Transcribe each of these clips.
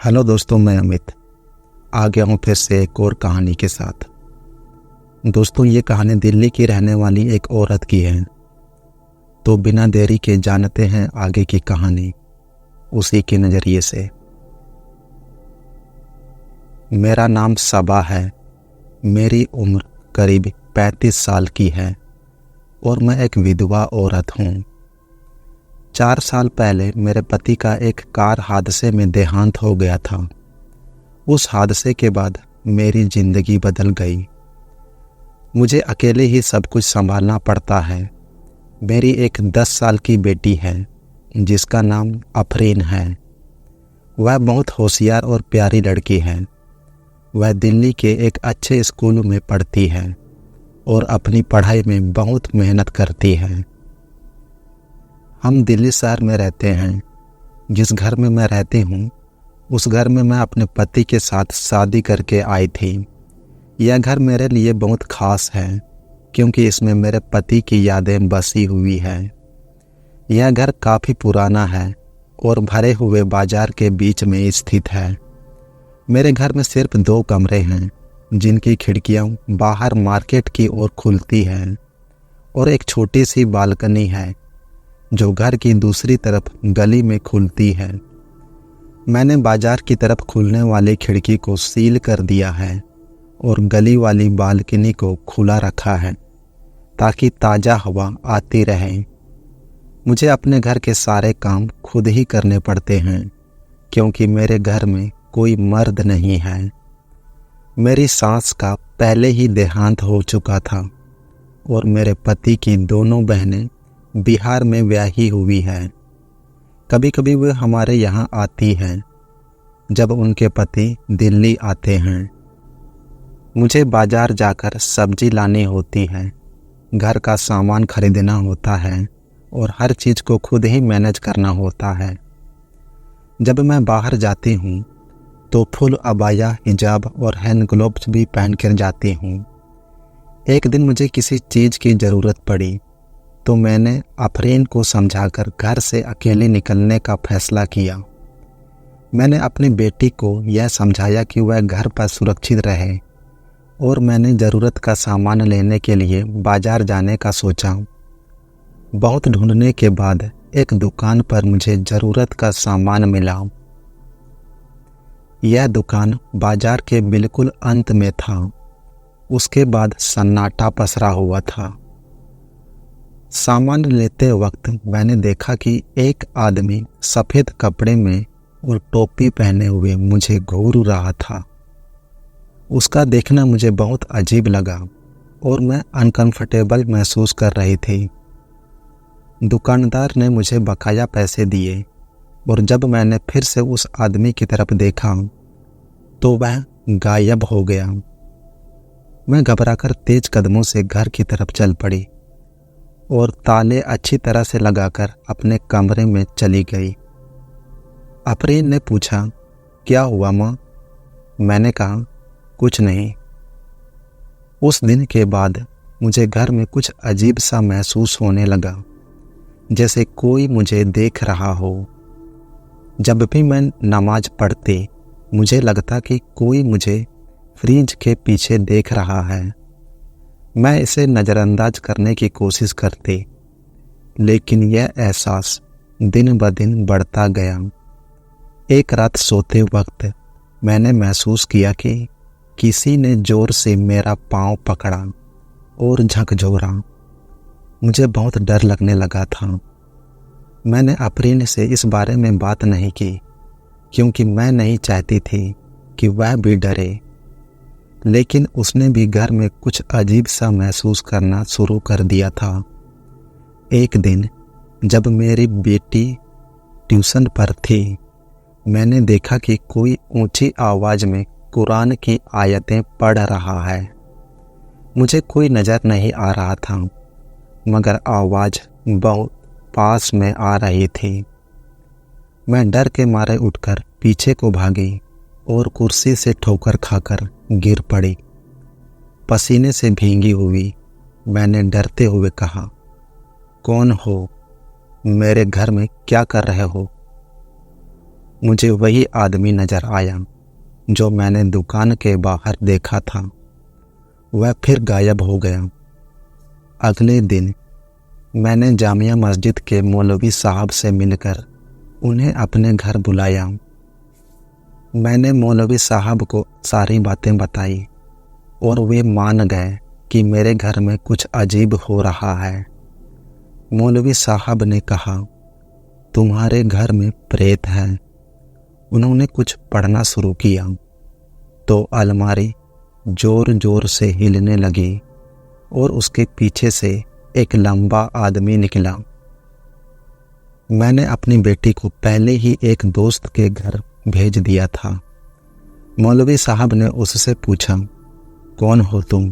Hello दोस्तों, मैं अमित आ गया हूँ फिर से एक और कहानी के साथ। दोस्तों, ये कहानी दिल्ली की रहने वाली एक औरत की है। तो बिना देरी के जानते हैं आगे की कहानी उसी के नज़रिए से। मेरा नाम सबा है। मेरी उम्र करीब 35 साल की है और मैं एक विधवा औरत हूँ। 4 साल पहले मेरे पति का एक कार हादसे में देहांत हो गया था। उस हादसे के बाद मेरी ज़िंदगी बदल गई। मुझे अकेले ही सब कुछ संभालना पड़ता है। मेरी एक 10 साल की बेटी है जिसका नाम अफरीन है। वह बहुत होशियार और प्यारी लड़की है। वह दिल्ली के एक अच्छे स्कूल में पढ़ती है और अपनी पढ़ाई में बहुत मेहनत करती है। हम दिल्ली शहर में रहते हैं। जिस घर में मैं रहती हूँ उस घर में मैं अपने पति के साथ शादी करके आई थी। यह घर मेरे लिए बहुत ख़ास है क्योंकि इसमें मेरे पति की यादें बसी हुई हैं। यह घर काफ़ी पुराना है और भरे हुए बाजार के बीच में स्थित है। मेरे घर में सिर्फ 2 कमरे हैं जिनकी खिड़कियाँ बाहर मार्केट की ओर खुलती हैं और एक छोटी सी बालकनी है जो घर की दूसरी तरफ गली में खुलती है। मैंने बाजार की तरफ खुलने वाली खिड़की को सील कर दिया है और गली वाली बालकनी को खुला रखा है ताकि ताज़ा हवा आती रहे। मुझे अपने घर के सारे काम खुद ही करने पड़ते हैं क्योंकि मेरे घर में कोई मर्द नहीं है। मेरी सास का पहले ही देहांत हो चुका था और मेरे पति की दोनों बहनें बिहार में ब्याही हुई है। कभी कभी वे हमारे यहाँ आती हैं जब उनके पति दिल्ली आते हैं। मुझे बाजार जाकर सब्जी लानी होती है, घर का सामान खरीदना होता है और हर चीज़ को खुद ही मैनेज करना होता है। जब मैं बाहर जाती हूँ तो फुल अबाया, हिजाब और हैंड ग्लोव्स भी पहन कर जाती हूँ। एक दिन मुझे किसी चीज़ की ज़रूरत पड़ी तो मैंने अफरीन को समझाकर घर से अकेले निकलने का फैसला किया। मैंने अपनी बेटी को यह समझाया कि वह घर पर सुरक्षित रहे और मैंने ज़रूरत का सामान लेने के लिए बाजार जाने का सोचा। बहुत ढूंढने के बाद एक दुकान पर मुझे ज़रूरत का सामान मिला। यह दुकान बाजार के बिल्कुल अंत में था। उसके बाद सन्नाटा पसरा हुआ था। सामान लेते वक्त मैंने देखा कि एक आदमी सफ़ेद कपड़े में और टोपी पहने हुए मुझे घूर रहा था। उसका देखना मुझे बहुत अजीब लगा और मैं अनकंफर्टेबल महसूस कर रही थी। दुकानदार ने मुझे बकाया पैसे दिए और जब मैंने फिर से उस आदमी की तरफ देखा तो वह गायब हो गया। मैं घबराकर तेज कदमों से घर की तरफ चल पड़ी और ताले अच्छी तरह से लगाकर अपने कमरे में चली गई। अफरीन ने पूछा, क्या हुआ माँ? मैंने कहा, कुछ नहीं। उस दिन के बाद मुझे घर में कुछ अजीब सा महसूस होने लगा, जैसे कोई मुझे देख रहा हो। जब भी मैं नमाज पढ़ती मुझे लगता कि कोई मुझे फ्रिज के पीछे देख रहा है। मैं इसे नज़रअंदाज करने की कोशिश करती, लेकिन यह एहसास दिन ब दिन बढ़ता गया। एक रात सोते वक्त मैंने महसूस किया कि किसी ने ज़ोर से मेरा पाँव पकड़ा और झकझोरा। मुझे बहुत डर लगने लगा था। मैंने अफरीन से इस बारे में बात नहीं की क्योंकि मैं नहीं चाहती थी कि वह भी डरे, लेकिन उसने भी घर में कुछ अजीब सा महसूस करना शुरू कर दिया था। एक दिन जब मेरी बेटी ट्यूशन पर थी मैंने देखा कि कोई ऊंची आवाज़ में कुरान की आयतें पढ़ रहा है। मुझे कोई नज़र नहीं आ रहा था मगर आवाज़ बहुत पास में आ रही थी। मैं डर के मारे उठकर पीछे को भागी और कुर्सी से ठोकर खाकर गिर पड़ी। पसीने से भींगी हुई मैंने डरते हुए कहा, कौन हो? मेरे घर में क्या कर रहे हो? मुझे वही आदमी नज़र आया जो मैंने दुकान के बाहर देखा था। वह फिर गायब हो गया। अगले दिन मैंने जामिया मस्जिद के मौलवी साहब से मिलकर उन्हें अपने घर बुलाया। मैंने मौलवी साहब को सारी बातें बताई और वे मान गए कि मेरे घर में कुछ अजीब हो रहा है। मौलवी साहब ने कहा, तुम्हारे घर में प्रेत है। उन्होंने कुछ पढ़ना शुरू किया तो अलमारी जोर जोर से हिलने लगी और उसके पीछे से एक लंबा आदमी निकला। मैंने अपनी बेटी को पहले ही एक दोस्त के घर भेज दिया था। मौलवी साहब ने उससे पूछा, कौन हो तुम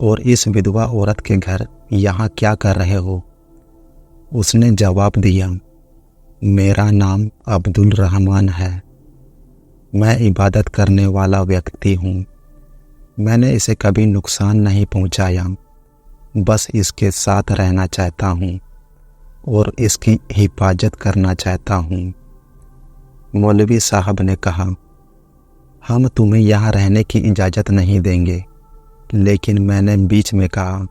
और इस विधवा औरत के घर यहाँ क्या कर रहे हो? उसने जवाब दिया, मेरा नाम अब्दुल रहमान है। मैं इबादत करने वाला व्यक्ति हूँ। मैंने इसे कभी नुकसान नहीं पहुँचाया, बस इसके साथ रहना चाहता हूँ और इसकी हिफाजत करना चाहता हूँ। मौलवी साहब ने कहा, हम तुम्हें यहाँ रहने की इजाज़त नहीं देंगे। लेकिन मैंने बीच में कहा,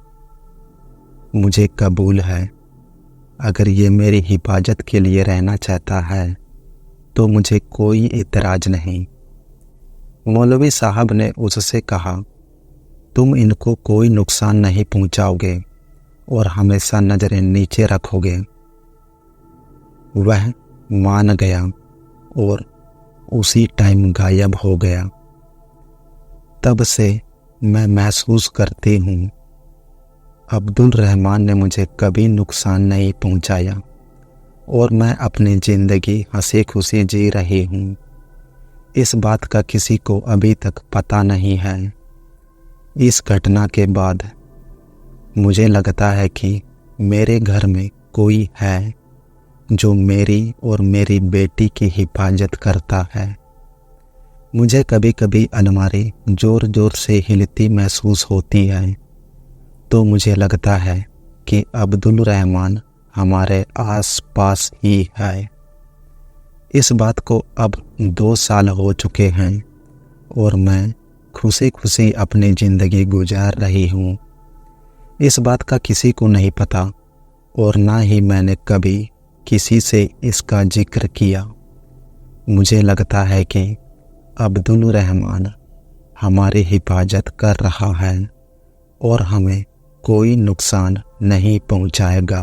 मुझे कबूल है। अगर ये मेरी हिफाजत के लिए रहना चाहता है तो मुझे कोई इतराज़ नहीं। मौलवी साहब ने उससे कहा, तुम इनको कोई नुकसान नहीं पहुंचाओगे और हमेशा नज़रें नीचे रखोगे। वह मान गया और उसी टाइम गायब हो गया। तब से मैं महसूस करती हूँ अब्दुल रहमान ने मुझे कभी नुकसान नहीं पहुंचाया और मैं अपनी ज़िंदगी हंसी खुशी जी रही हूँ। इस बात का किसी को अभी तक पता नहीं है। इस घटना के बाद मुझे लगता है कि मेरे घर में कोई है जो मेरी और मेरी बेटी की हिफाजत करता है। मुझे कभी कभी अलमारी ज़ोर ज़ोर से हिलती महसूस होती है तो मुझे लगता है कि अब्दुल रहमान हमारे आस पास ही है। इस बात को अब 2 साल हो चुके हैं और मैं खुशी खुशी अपनी ज़िंदगी गुजार रही हूँ। इस बात का किसी को नहीं पता और ना ही मैंने कभी किसी से इसका जिक्र किया। मुझे लगता है कि अब्दुल रहमान हमारी हिफाजत कर रहा है और हमें कोई नुकसान नहीं पहुँचाएगा।